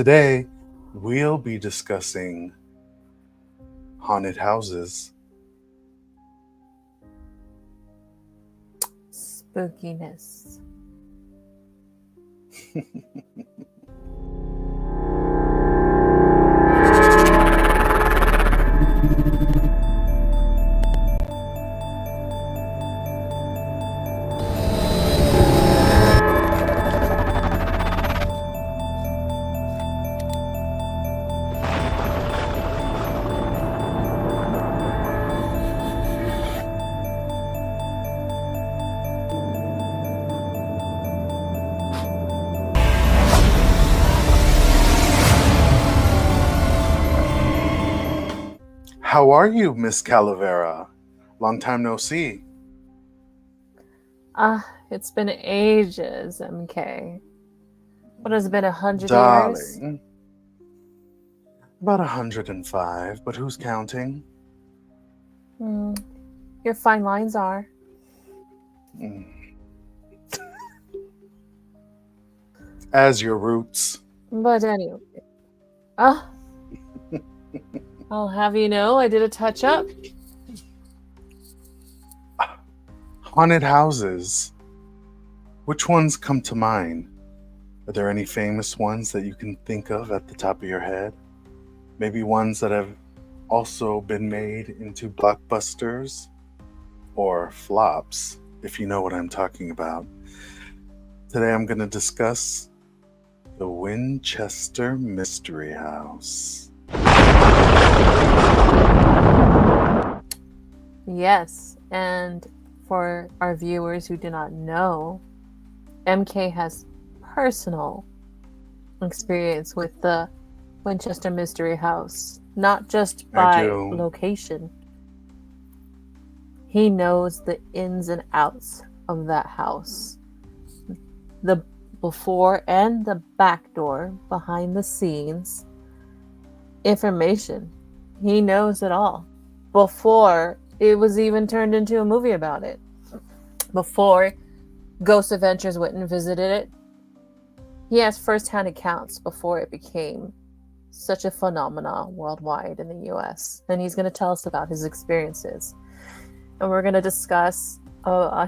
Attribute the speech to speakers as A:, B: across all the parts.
A: Today, we'll be discussing haunted houses.
B: Spookiness.
A: How are you, Miss Calavera? Long time no see.
B: It's been ages, MK. What has it been 100 years?
A: Darling, about 105, but who's counting?
B: Hmm, your fine lines are.
A: Mm. As your roots.
B: But anyway. Ah, I'll have you know I did a touch up.
A: Haunted houses. Which ones come to mind? Are there any famous ones that you can think of at the top of your head? Maybe ones that have also been made into blockbusters or flops, if you know what I'm talking about. Today I'm going to discuss the Winchester Mystery House.
B: Yes, and for our viewers who do not know, MK has personal experience with the Winchester Mystery House, not just
A: I
B: by
A: do.
B: location. He knows the ins and outs of that house. The before and the back door, behind the scenes, information. He knows it all. Before it was even turned into a movie about it. Before Ghost Adventures went and visited it. He has first-hand accounts before it became such a phenomenon worldwide in the US. And he's going to tell us about his experiences. And we're going to discuss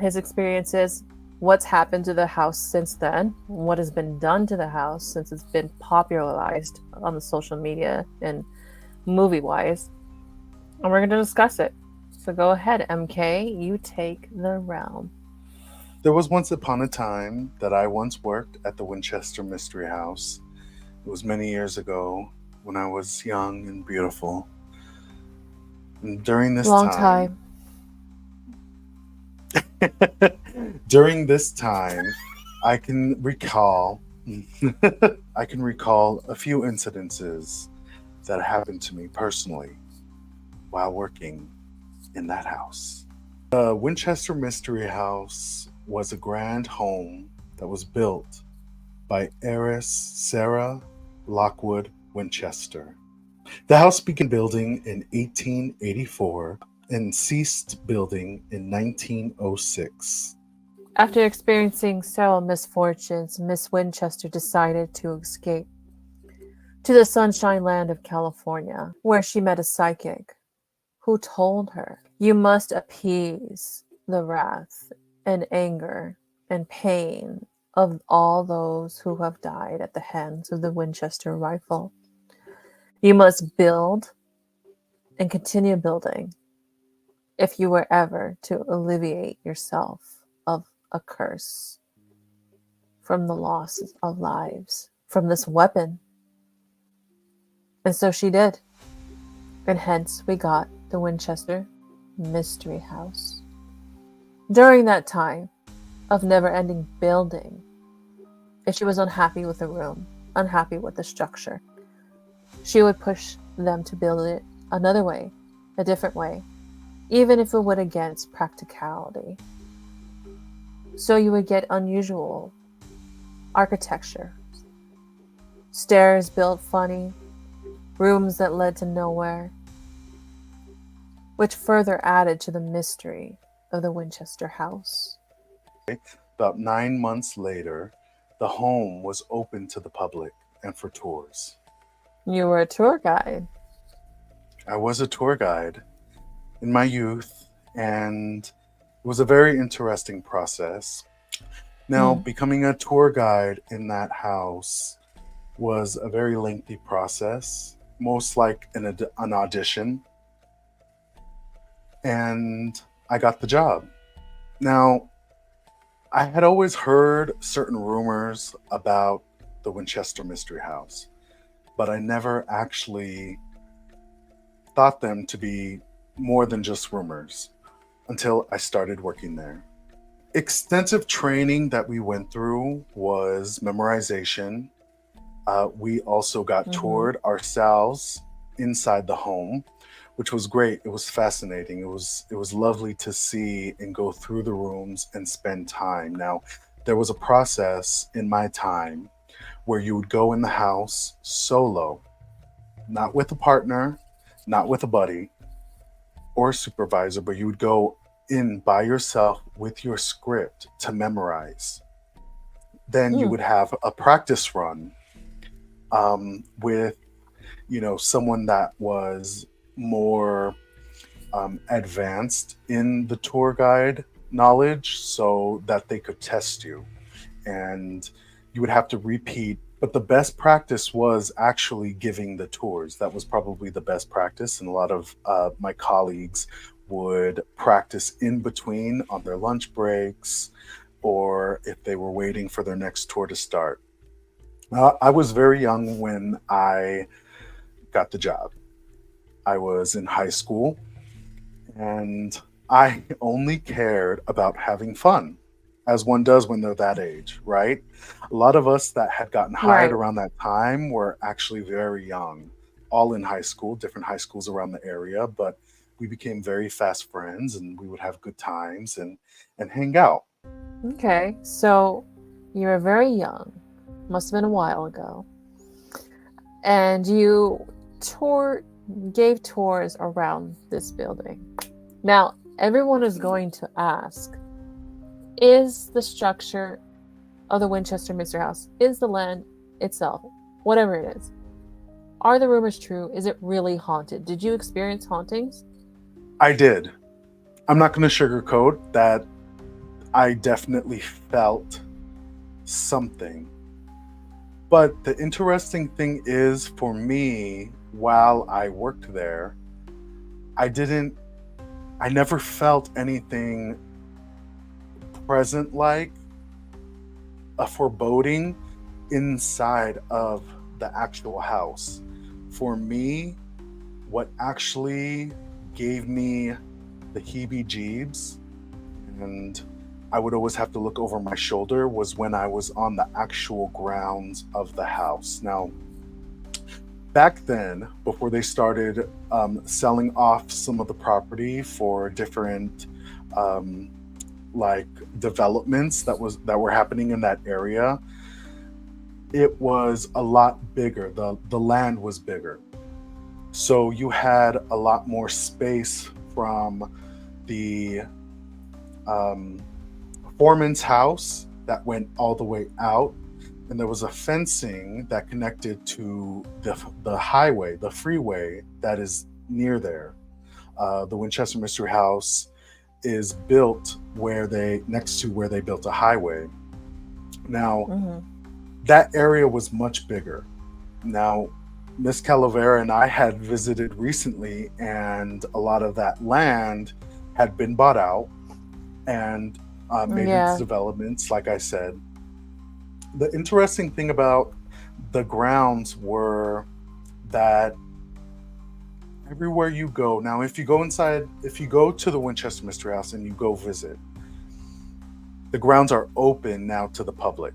B: his experiences, what's happened to the house since then, what has been done to the house since it's been popularized on the social media and movie-wise. And we're going to discuss it. So go ahead, MK, you take the realm.
A: There was once upon a time that I once worked at the Winchester Mystery House. It was many years ago when I was young and beautiful. And during this
B: Long time.
A: during this time, I can recall a few incidences that happened to me personally while working in that house. The Winchester Mystery House was a grand home that was built by heiress Sarah Lockwood Winchester. The house began building in 1884 and ceased building in 1906.
B: After experiencing several misfortunes, Miss Winchester decided to escape to the sunshine land of California, where she met a psychic who told her, "You must appease the wrath and anger and pain of all those who have died at the hands of the Winchester rifle. You must build and continue building if you were ever to alleviate yourself of a curse from the loss of lives from this weapon." And so she did. And hence we got the Winchester Mystery House. During that time of never-ending building, if she was unhappy with the room, unhappy with the structure, she would push them to build it another way, a different way, even if it went against practicality. So you would get unusual architecture, stairs built funny, rooms that led to nowhere, which further added to the mystery of the Winchester house.
A: About 9 months later, the home was open to the public and for tours.
B: You were a tour guide.
A: I was a tour guide in my youth, and it was a very interesting process. Now,
B: Mm.
A: becoming a tour guide in that house was a very lengthy process, most like an audition, and I got the job. Now, I had always heard certain rumors about the Winchester Mystery House, but I never actually thought them to be more than just rumors until I started working there. Extensive training that we went through was memorization. We also got
B: Mm-hmm.
A: toured ourselves inside the home, which was great. It was fascinating. It was lovely to see and go through the rooms and spend time. Now, there was a process in my time where you would go in the house solo, not with a partner, not with a buddy or a supervisor, but you would go in by yourself with your script to memorize. Then you
B: Mm.
A: would have a practice run with someone that was more advanced in the tour guide knowledge so that they could test you, and you would have to repeat. But the best practice was actually giving the tours. That was probably the best practice, and a lot of my colleagues would practice in between on their lunch breaks or if they were waiting for their next tour to start. I was very young when I got the job. I was in high school, and I only cared about having fun, as one does when they're that age, right? A lot of us that had gotten hired
B: Right.
A: around that time were actually very young, all in high school, different high schools around the area, but we became very fast friends and we would have good times and hang out.
B: Okay. So you were very young. Must have been a while ago. And you tour gave tours around this building. Now, everyone is going to ask, is the structure of the Winchester Mystery House, is the land itself, whatever it is, are the rumors true? Is it really haunted? Did you experience hauntings?
A: I did. I'm not going to sugarcoat that. I definitely felt something. But the interesting thing is, for me, while I worked there, I didn't, I never felt anything present like a foreboding inside of the actual house. For me, what actually gave me the heebie jeebs, and I would always have to look over my shoulder, was when I was on the actual grounds of the house. Now, back then, before they started selling off some of the property for different um, like developments that were happening in that area, it was a lot bigger. The land was bigger, so you had a lot more space from the um, foreman's house that went all the way out, and there was a fencing that connected to the highway, the freeway that is near there. The Winchester Mystery House is built where they next to where they built a highway. Now,
B: Mm-hmm.
A: that area was much bigger. Now, Miss Calavera and I had visited recently, and a lot of that land had been bought out and made into
B: Yeah.
A: developments, like I said. The interesting thing about the grounds were that everywhere you go, now, if you go to the Winchester Mystery House and you go visit, the grounds are open now to the public.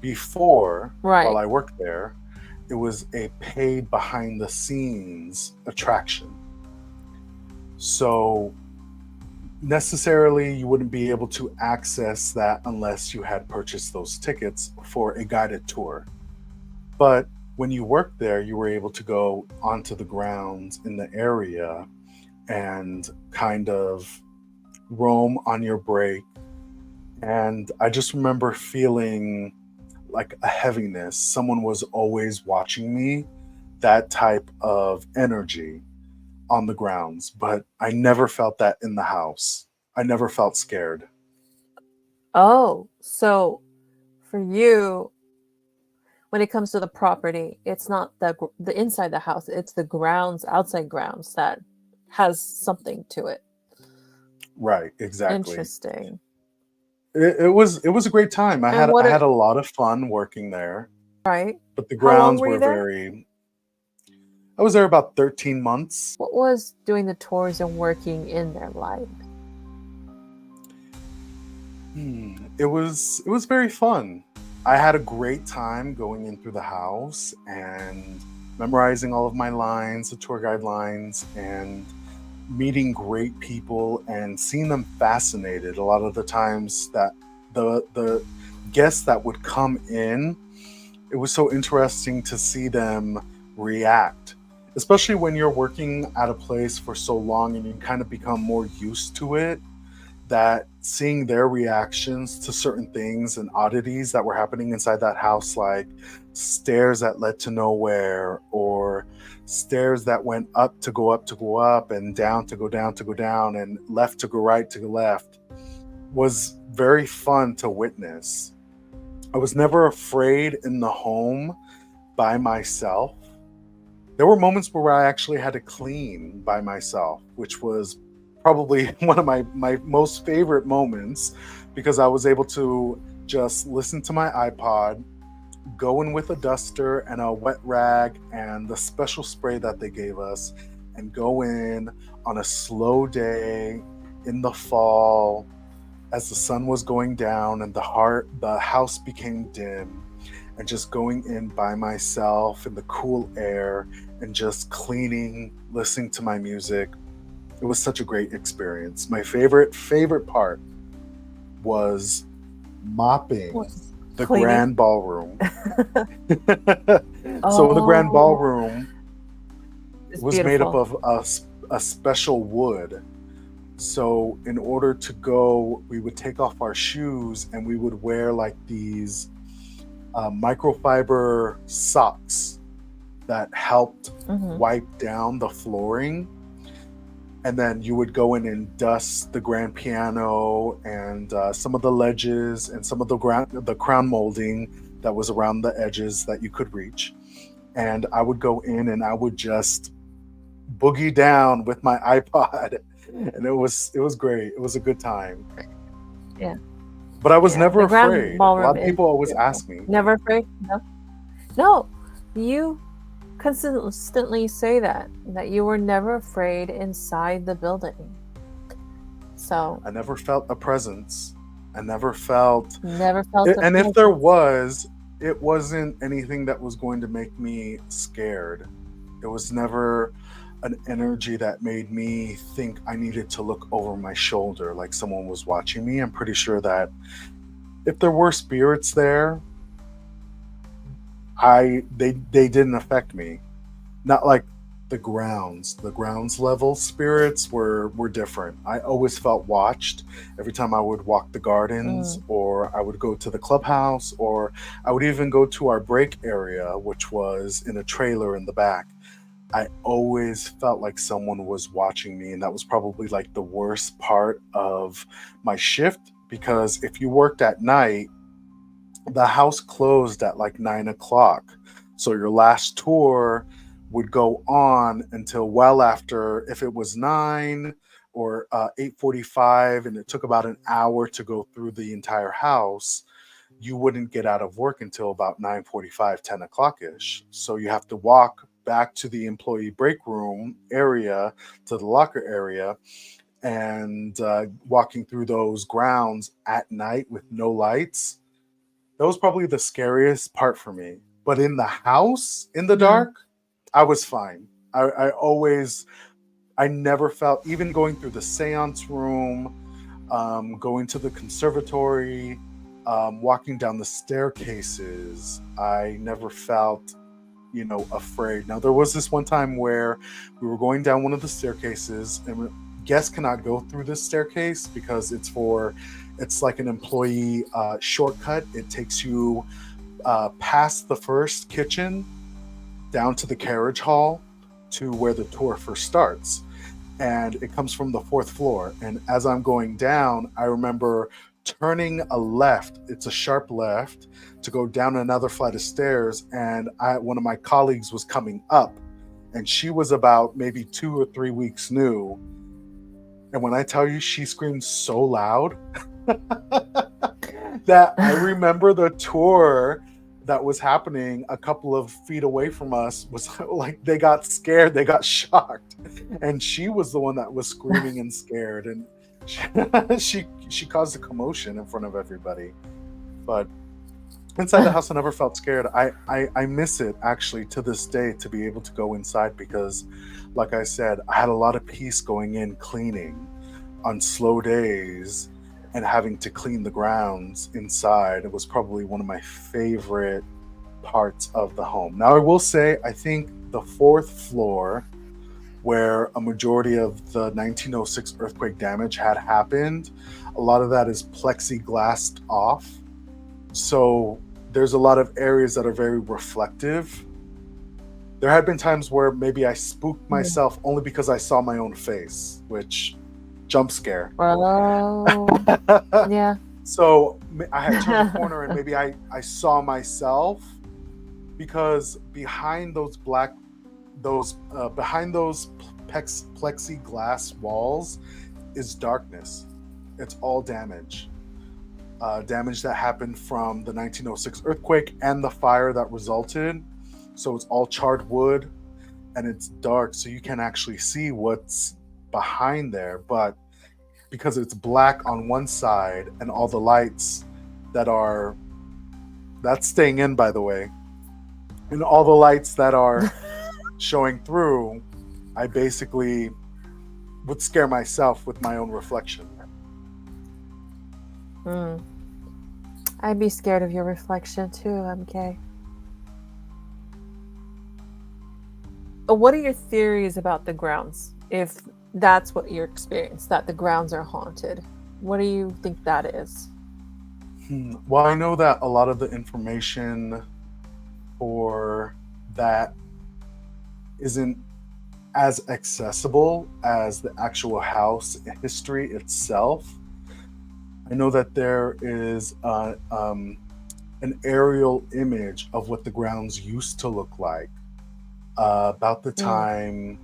A: Before, while
B: Right.
A: I worked there, it was a paid behind the scenes attraction. So necessarily you wouldn't be able to access that unless you had purchased those tickets for a guided tour. But when you worked there, you were able to go onto the grounds in the area and kind of roam on your break. And I just remember feeling like a heaviness. Someone was always watching me, that type of energy on the grounds. But I never felt that in the house. I never felt scared.
B: Oh, so for you, when it comes to the property, it's not the inside the house, it's the grounds, outside grounds that has something to it.
A: Right, exactly.
B: Interesting.
A: It was a great time. I
B: And
A: had
B: what
A: I
B: are
A: had a lot of fun working there,
B: right?
A: but the
B: How long
A: grounds
B: were you
A: were
B: there?
A: very. I was there about 13 months.
B: What was doing the tours and working in there like?
A: It was very fun. I had a great time going in through the house and memorizing all of my lines, the tour guide lines, and meeting great people and seeing them fascinated. A lot of the times that the guests that would come in, it was so interesting to see them react, especially when you're working at a place for so long and you kind of become more used to it, that seeing their reactions to certain things and oddities that were happening inside that house, like stairs that led to nowhere, or stairs that went up to go up to go up, and down to go down to go down, and left to go right to go left, was very fun to witness. I was never afraid in the home by myself. There were moments where I actually had to clean by myself, which was probably one of my most favorite moments, because I was able to just listen to my iPod, go in with a duster and a wet rag and the special spray that they gave us, and go in on a slow day in the fall as the sun was going down and the house became dim, and just going in by myself in the cool air and just cleaning, listening to my music. It was such a great experience. My favorite part was mopping
B: Was
A: the
B: cleaning?
A: grand ballroom. So the grand
B: Oh,
A: ballroom
B: it's
A: was made up
B: beautiful.
A: of a special wood. So in order to go, we would take off our shoes and we would wear like these microfiber socks that helped
B: Hmm.
A: wipe down the flooring. And then you would go in and dust the grand piano and some of the ledges and some of the crown molding that was around the edges that you could reach. And I would go in and I would just boogie down with my iPod, and it was great. It was a good time.
B: Yeah,
A: But I was
B: yeah.
A: never
B: The grand
A: afraid. A lot
B: ballroom
A: of
B: is
A: people always
B: beautiful.
A: ask me.
B: Never afraid? No. No, you consistently say that you were never afraid inside the building. So
A: I never felt a presence. I never felt,
B: never felt the
A: and if there
B: presence.
A: was, it wasn't anything that was going to make me scared. It was never an energy that made me think I needed to look over my shoulder like someone was watching me. I'm pretty sure that if there were spirits there, they didn't affect me. Not like the grounds level spirits were different. I always felt watched every time I would walk the gardens,
B: Mm,
A: or I would go to the clubhouse, or I would even go to our break area, which was in a trailer in the back. I always felt like someone was watching me, and that was probably like the worst part of my shift, because if you worked at night, the house closed at like 9 o'clock. So your last tour would go on until well after, if it was 9 or 8:45, and it took about an hour to go through the entire house. You wouldn't get out of work until about 9:45, 10 o'clock ish. So you have to walk back to the employee break room area, to the locker area, and walking through those grounds at night with no lights, that was probably the scariest part for me. But in the house, in the
B: mm,
A: dark, I was fine. I never felt, even going through the seance room, going to the conservatory, walking down the staircases, I never felt, afraid. Now, there was this one time where we were going down one of the staircases, and guests cannot go through this staircase because it's like an employee shortcut. It takes you past the first kitchen down to the carriage hall to where the tour first starts. And it comes from the fourth floor. And as I'm going down, I remember turning a left. It's a sharp left to go down another flight of stairs. And one of my colleagues was coming up, and she was about maybe 2 or 3 weeks new. And when I tell you, she screamed so loud that I remember the tour that was happening a couple of feet away from us was like, they got scared, they got shocked, and she was the one that was screaming and scared, and she caused a commotion in front of everybody. But inside the house, I never felt scared. I miss it actually to this day, to be able to go inside, because like I said, I had a lot of peace going in cleaning on slow days and having to clean the grounds inside. It was probably one of my favorite parts of the home. Now, I will say, I think the fourth floor, where a majority of the 1906 earthquake damage had happened, a lot of that is plexiglassed off. So there's a lot of areas that are very reflective. There had been times where maybe I spooked myself only because I saw my own face, which jump scare.
B: Oh, yeah.
A: So I had turned the corner and maybe I saw myself, because behind those plexiglass walls is darkness. It's all damage. Damage that happened from the 1906 earthquake and the fire that resulted. So it's all charred wood and it's dark, so you can't actually see what's behind there. But because it's black on one side and all the lights that's staying in, by the way, and all the lights that are showing through, I basically would scare myself with my own reflection.
B: I'd be scared of your reflection too, MK. What are your theories about the grounds? If that's what you experienced, that the grounds are haunted, what do you think that is?
A: Well, I know that a lot of the information for that isn't as accessible as the actual house history itself. I know that there is an aerial image of what the grounds used to look like about the time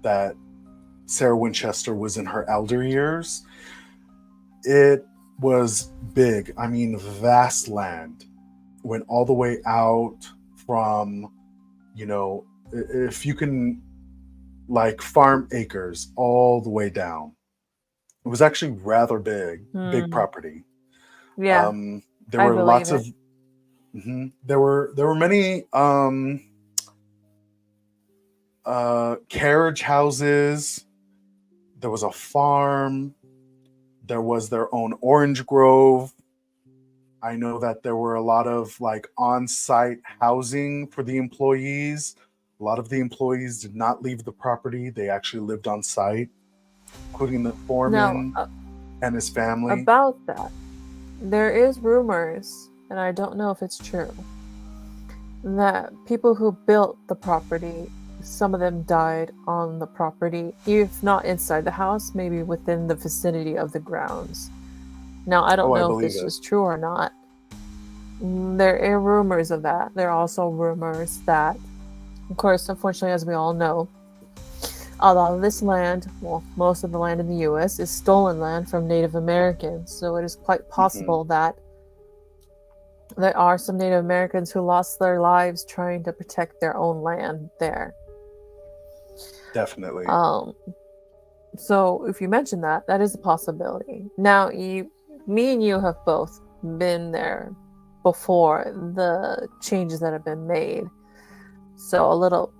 A: that Sarah Winchester was in her elder years. It was big. I mean, vast land. Went all the way out from, if you can, like, farm acres all the way down. It was actually rather big property.
B: Yeah,
A: there were lots of. There were many carriage houses. There was a farm. There was their own orange grove. I know that there were a lot of like on-site housing for the employees. A lot of the employees did not leave the property. They actually lived on site, including the foreman and his family.
B: About that, there is rumors, and I don't know if it's true, that people who built the property, some of them died on the property, if not inside the house, maybe within the vicinity of the grounds. Now, I don't know if this is true or not. There are rumors of that. There are also rumors that, of course, unfortunately, as we all know, a lot of this land, well, most of the land in the U.S. is stolen land from Native Americans. So it is quite possible that there are some Native Americans who lost their lives trying to protect their own land there.
A: Definitely.
B: So if you mention that, that is a possibility. Now, me and you have both been there before the changes that have been made. So a little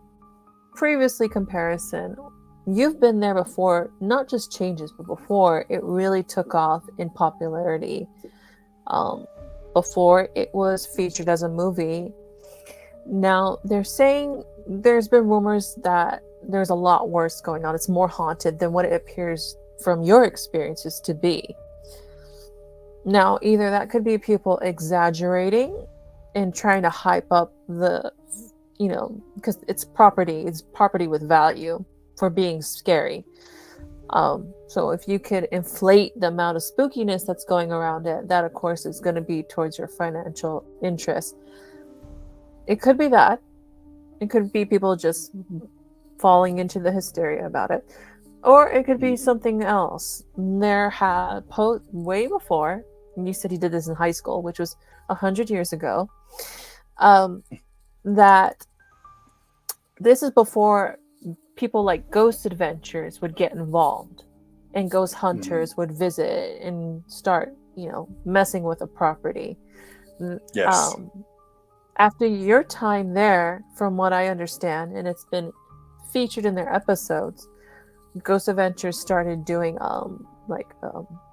B: previously comparison. You've been there before, not just changes, but before it really took off in popularity. Before it was featured as a movie. Now, they're saying there's been rumors that there's a lot worse going on. It's more haunted than what it appears from your experiences to be. Now, either that could be people exaggerating, and trying to hype up the, because it's property with value for being scary. So if you could inflate the amount of spookiness that's going around it, that of course is going to be towards your financial interest. It could be that. It could be people just falling into the hysteria about it. Or it could be something else. There had way before, and you said you did this in high school, which was 100 years ago, that this is before people like Ghost Adventures would get involved, and ghost hunters would visit and start, messing with a property.
A: Yes.
B: After your time there, from what I understand, and it's been featured in their episodes, Ghost Adventures started doing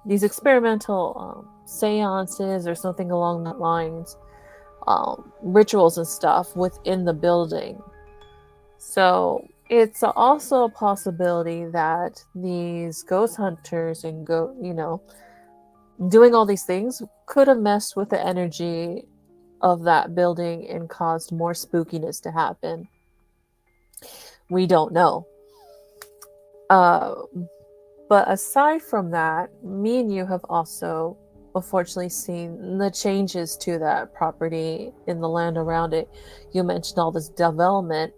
B: these experimental seances or something along that lines, rituals and stuff within the building. So it's also a possibility that these ghost hunters and doing all these things could have messed with the energy of that building and caused more spookiness to happen. We don't know. But aside from that, me and you have also unfortunately seen the changes to that property in the land around it. You mentioned all this development.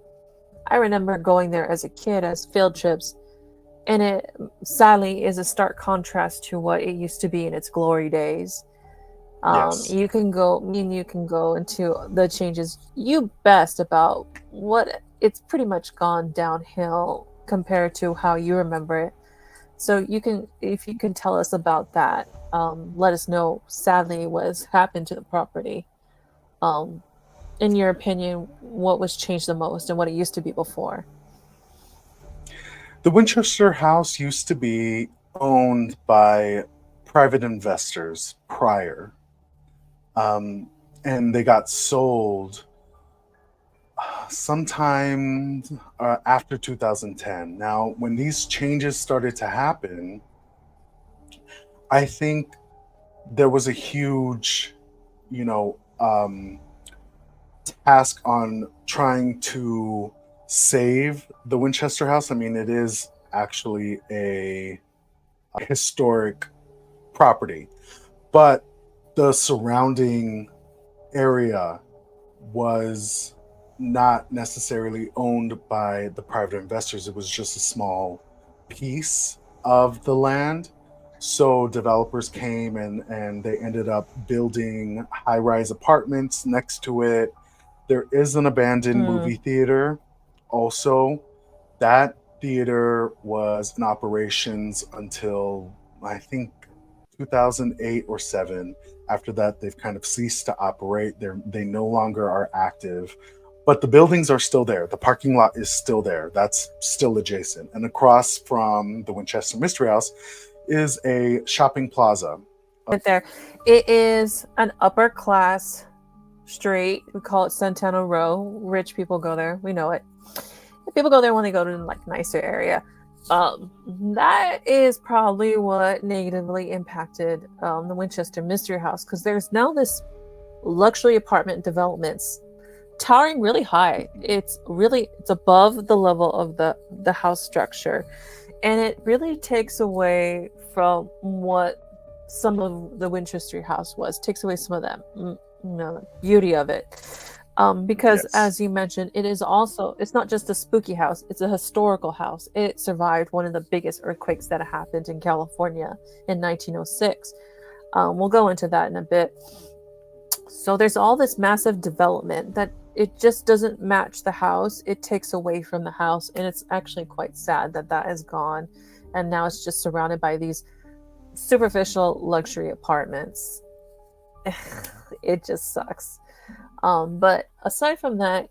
B: I remember going there as a kid as field trips, and it sadly is a stark contrast to what it used to be in its glory days.
A: Yes.
B: Me and you can go into the changes you best about what it's pretty much gone downhill compared to how you remember it. So if you can tell us about that, let us know sadly what has happened to the property. In your opinion, what was changed the most and what it used to be before?
A: The Winchester house used to be owned by private investors prior, and they got sold sometime after 2010. Now, when these changes started to happen, I think there was a huge, task on trying to save the Winchester house. I mean, it is actually a historic property, but the surrounding area was not necessarily owned by the private investors. It was just a small piece of the land. So developers came and they ended up building high-rise apartments next to it. There is an abandoned movie theater also. That theater was in operations until I think 2008 or 7. After that, they've kind of ceased to operate. They no longer are active, but the buildings are still there. The parking lot is still there. That's still adjacent. And across from the Winchester Mystery House is a shopping plaza.
B: Right there. It is an upper class street. We call it Centennial Row. Rich people go there. We know it. People go there when they go to like nicer area. That is probably what negatively impacted the Winchester Mystery House, because there's now this luxury apartment developments towering really high. It's above the level of the house structure, and it really takes away from what some of the Winchester House was. Takes away some of that beauty of it. Because
A: Yes.
B: as you mentioned, it's not just a spooky house, it's a historical house. It survived one of the biggest earthquakes that happened in California in 1906. We'll go into that in a bit. So there's all this massive development that it just doesn't match the house. It takes away from the house, and it's actually quite sad that is gone. And now it's just surrounded by these superficial luxury apartments. It just sucks. But aside from that,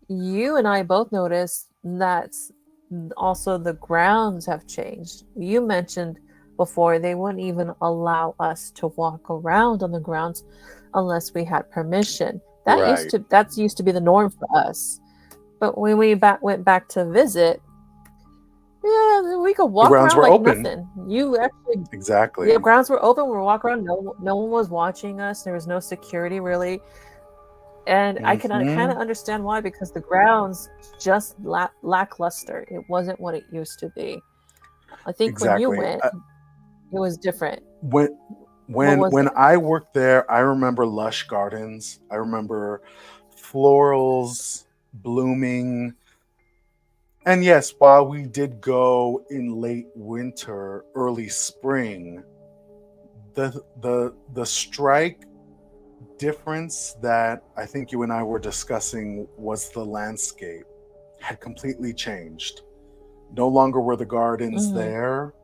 B: you and I both noticed that also the grounds have changed. You mentioned before they wouldn't even allow us to walk around on the grounds unless we had permission. That used to be the norm for us. But when we went back to visit, yeah, we could walk around like
A: open.
B: nothing. You actually
A: Exactly.
B: The grounds were open. We were walking around. No one was watching us. There was no security really. And I can kind
A: Hmm.
B: of understand why, because the grounds just lackluster. It wasn't what it used to be. I think when you
A: Exactly.
B: went, it was different.
A: When
B: What was
A: when
B: it?
A: I worked there, I remember lush gardens. I remember florals blooming. And yes, while we did go in late winter, early spring, the strike difference that I think you and I were discussing was the landscape had completely changed. No longer were the gardens
B: Hmm.
A: there.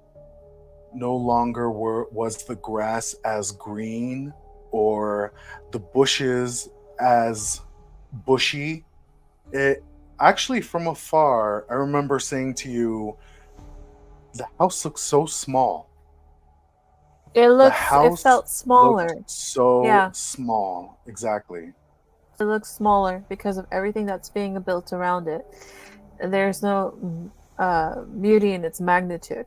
A: No longer was the grass as green or the bushes as bushy. It actually, from afar, I remember saying to you, the house looks so small. The
B: It
A: house
B: felt
A: looked
B: smaller.
A: so
B: Yeah,
A: small. Exactly.
B: it looks smaller because of everything that's being built around it. There's no beauty in its magnitude.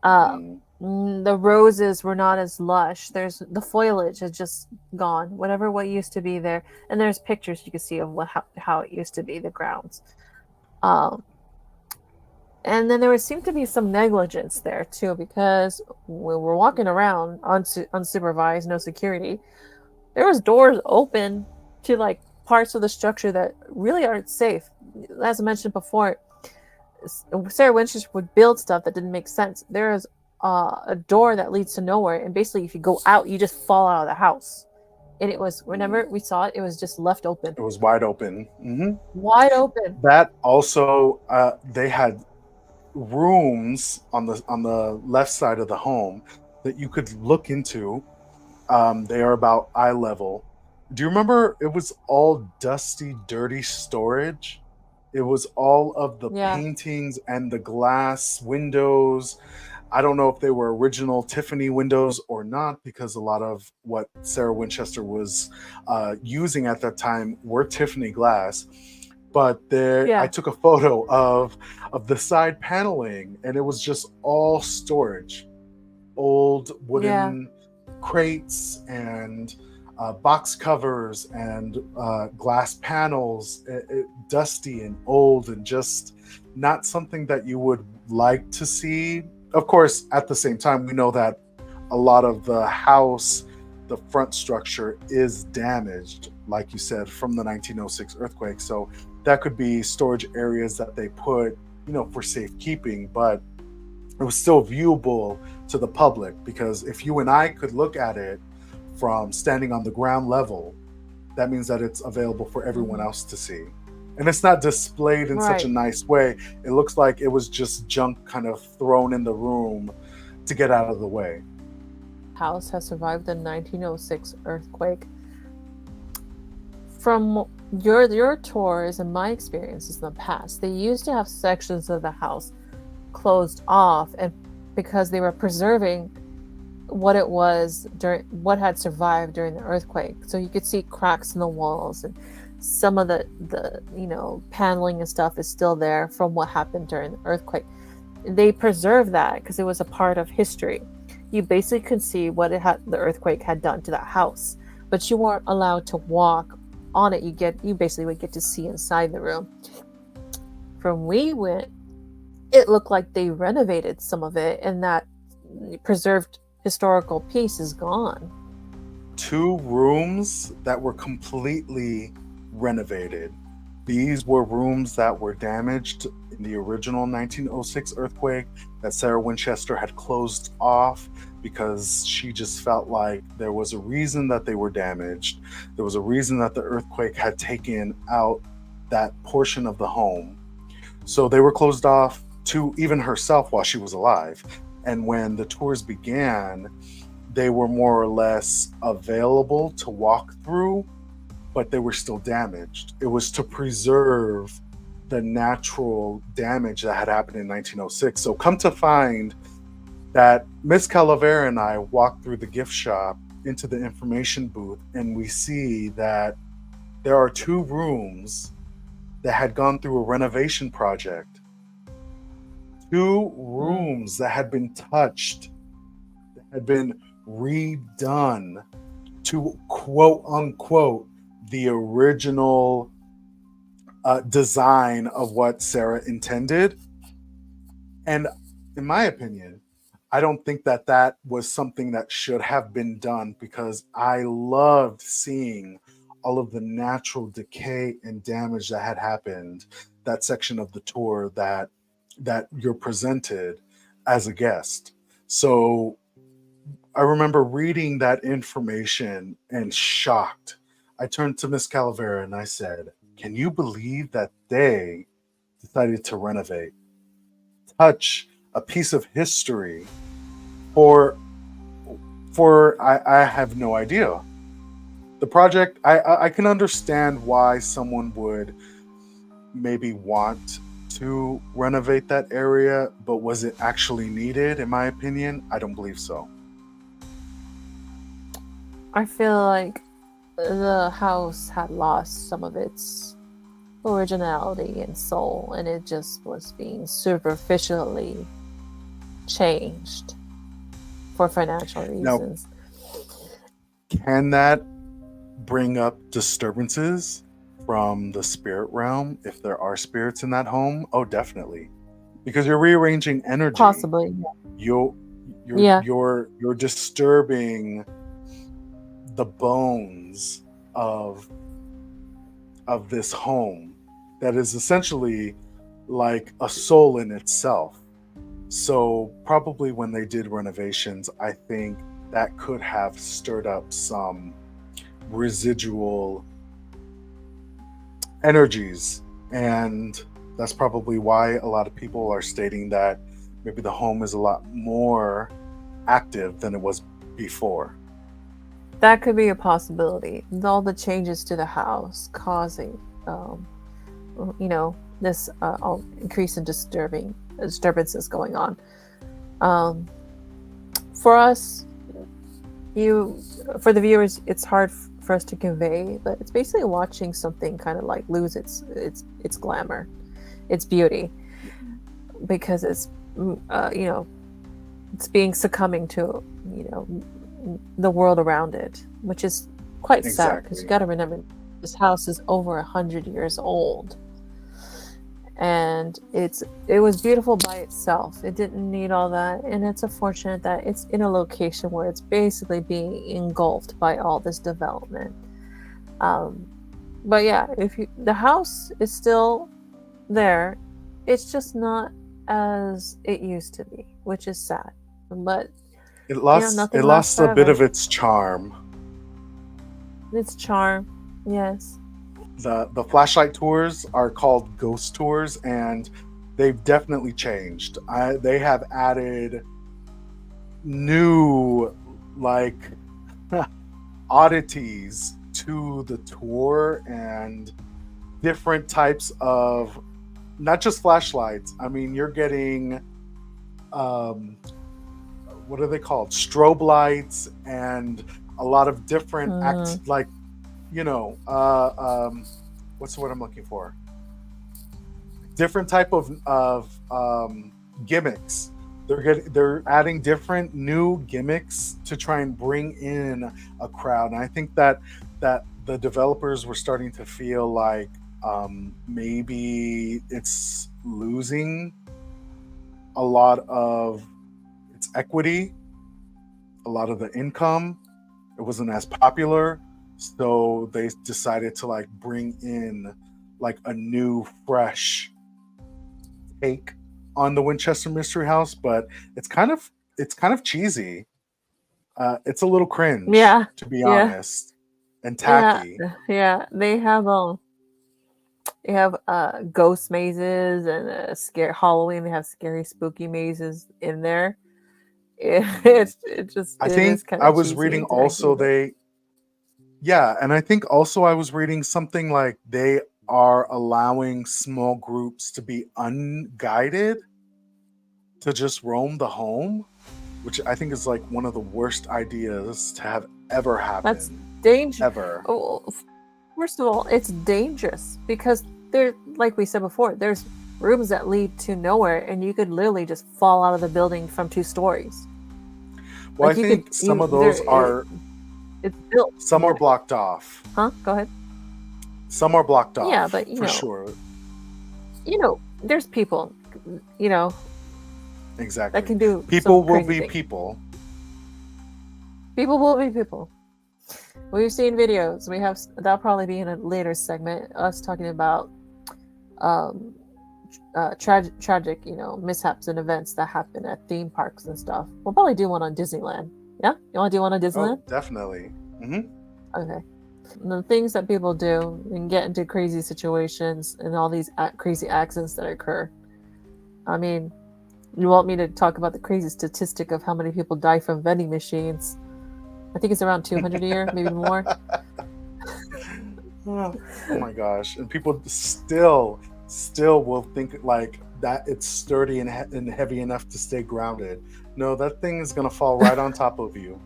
B: Uh,
A: Mm.
B: the roses were not as lush. There's the foliage is just gone. Whatever what used to be there, and there's pictures you can see of how it used to be the grounds. Um, and then there would seem to be some negligence there too, because when we're walking around unsupervised, no security, there was doors open to like parts of the structure that really aren't safe. As I mentioned before, Sarah Winchester would build stuff that didn't make sense. There is a door that leads to nowhere, and basically, if you go out, you just fall out of the house. And it was
A: Mm.
B: whenever we saw it, it was just left open,
A: It was wide open.
B: wide open.
A: That also, they had rooms on the left side of the home that you could look into. They are about eye level. Do you remember it was all dusty, dirty storage? It was all of the
B: Yeah,
A: paintings and the glass windows. I don't know if they were original Tiffany windows or not, because a lot of what Sarah Winchester was using at that time were Tiffany glass. But there, I
B: yeah,
A: took a photo of the side paneling, and it was just all storage, old
B: yeah,
A: wooden crates and box covers and glass panels, dusty and old, and just not something that you would like to see. Of course, at the same time, we know that a lot of the house, the front structure is damaged, like you said, from the 1906 earthquake. So that could be storage areas that they put, for safekeeping, but it was still viewable to the public, because if you and I could look at it from standing on the ground level, that means that it's available for everyone
B: hmm,
A: else to see. And it's not displayed in such a
B: right.
A: nice way. It looks like it was just junk kind of thrown in the room to get out of the way.
B: House has survived the 1906 earthquake. From your tours and my experiences in the past, they used to have sections of the house closed off, and because they were preserving what it was during what had survived during the earthquake. So you could see cracks in the walls, and some of the paneling and stuff is still there from what happened during the earthquake. They preserved that because it was a part of history. You basically could see what the earthquake had done to that house, but you weren't allowed to walk on it. You basically would get to see inside the room. From we went, it looked like they renovated some of it, and that preserved historical piece is gone.
A: Two rooms that were completely renovated. These were rooms that were damaged in the original 1906 earthquake that Sarah Winchester had closed off, because she just felt like there was a reason that they were damaged. There was a reason that the earthquake had taken out that portion of the home. So they were closed off to even herself while she was alive. And when the tours began, they were more or less available to walk through, but they were still damaged. It was to preserve the natural damage that had happened in 1906. So come to find that Miss Calavera and I walked through the gift shop into the information booth, and we see that there are two rooms that had gone through a renovation project. Two
B: Mm.
A: rooms that had been touched, that had been redone to quote unquote the original design of what Sarah intended. And in my opinion, I don't think that that was something that should have been done, because I loved seeing all of the natural decay and damage that had happened, that section of the tour that you're presented as a guest. So I remember reading that information and shocked. I turned to Miss Calavera and I said, "Can you believe that they decided to renovate, touch a piece of history for I have no idea." The project, I can understand why someone would maybe want to renovate that area, but was it actually needed? In my opinion, I don't believe so.
B: I feel like the house had lost some of its originality and soul, and it just was being superficially changed for financial
A: Now,
B: reasons.
A: can that bring up disturbances from the spirit realm if there are spirits in that home? Oh, definitely. Because you're rearranging energy.
B: Possibly.
A: You
B: Yeah.
A: you're disturbing the bones of this home that is essentially like a soul in itself. So probably when they did renovations, I think that could have stirred up some residual energies. And that's probably why a lot of people are stating that maybe the home is a lot more active than it was before.
B: That could be a possibility. All the changes to the house causing, this increase in disturbances going on. For us, for the viewers, it's hard for us to convey, but it's basically watching something kind of like lose its glamour, its beauty, because it's it's being succumbing to the world around it, which is quite sad, because you got to remember this house is over 100 years old, and it was beautiful by itself. It didn't need all that, and it's unfortunate that it's in a location where it's basically being engulfed by all this development. But yeah, the house is still there, it's just not as it used to be, which is sad. But
A: It
B: nothing lasts
A: lost a bit
B: forever.
A: of its charm.
B: Its charm, yes.
A: The flashlight tours are called ghost tours, and they've definitely changed. They have added new, like, oddities to the tour, and different types of, not just flashlights. I mean, you're getting what are they called, strobe lights, and a lot of different acts, like, what's the word I'm looking for, different type of gimmicks. They're adding different new gimmicks to try and bring in a crowd. And I think that the developers were starting to feel like maybe it's losing a lot of its equity, a lot of the income. It wasn't as popular, so they decided to like bring in like a new, fresh take on the Winchester Mystery House. But it's kind of cheesy. It's a little cringe,
B: Yeah,
A: to be
B: yeah,
A: honest, and
B: yeah,
A: tacky.
B: yeah. They have ghost mazes and scare Halloween. They have scary, spooky mazes in there.
A: I
B: It is
A: think
B: kind
A: I
B: of
A: was
B: cheesy
A: reading
B: and tacky,
A: also
B: but
A: and I think also I was reading something like they are allowing small groups to be unguided to just roam the home, which I think is like one of the worst ideas to have ever
B: that's
A: happen.
B: dangerous.
A: Ever.
B: Oh, first of all, it's dangerous because like we said before, there's rooms that lead to nowhere, and you could literally just fall out of the building from 2 stories.
A: Well, I
B: Like you could,
A: think some of
B: there,
A: those are
B: it's built
A: some are
B: more.
A: blocked off.
B: Huh? Go ahead.
A: Some are blocked off.
B: Yeah, but
A: for sure.
B: There's people, that
A: Exactly.
B: can do
A: People
B: some
A: will
B: crazy
A: be
B: things.
A: people.
B: People will be people. We've seen videos. That'll probably be in a later segment. Us talking about tragic, mishaps and events that happen at theme parks and stuff. We'll probably do one on Disneyland. Yeah, you want to do one on Disneyland?
A: Oh, definitely. Mm-hmm.
B: Okay. The things that people do and get into crazy situations and all these crazy accidents that occur. I mean, you want me to talk about the crazy statistic of how many people die from vending machines? I think it's around 200 a year, maybe more.
A: Oh my gosh. And people still will think like that it's sturdy and heavy enough to stay grounded. No, that thing is going to fall right on top of you.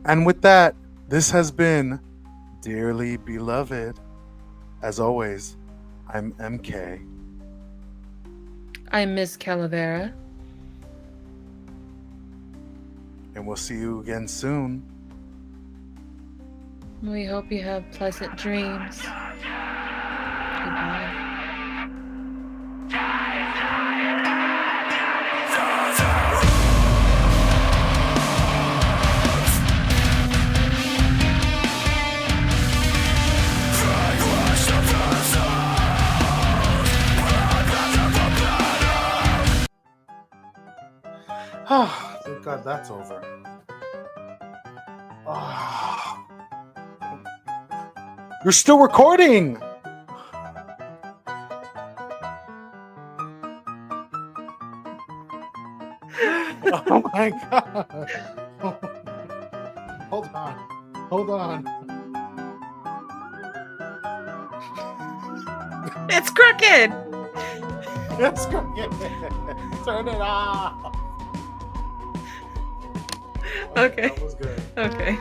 A: And with that, this has been Dearly Beloved. As always, I'm MK.
B: I'm Miss Calavera.
A: And we'll see you again soon.
B: We hope you have pleasant dreams. Goodbye.
A: Oh, thank God that's over. Oh. You're still recording! Oh my God. Hold on.
B: It's crooked!
A: It's crooked. Turn it off.
B: Okay.
A: That was good.
B: Okay.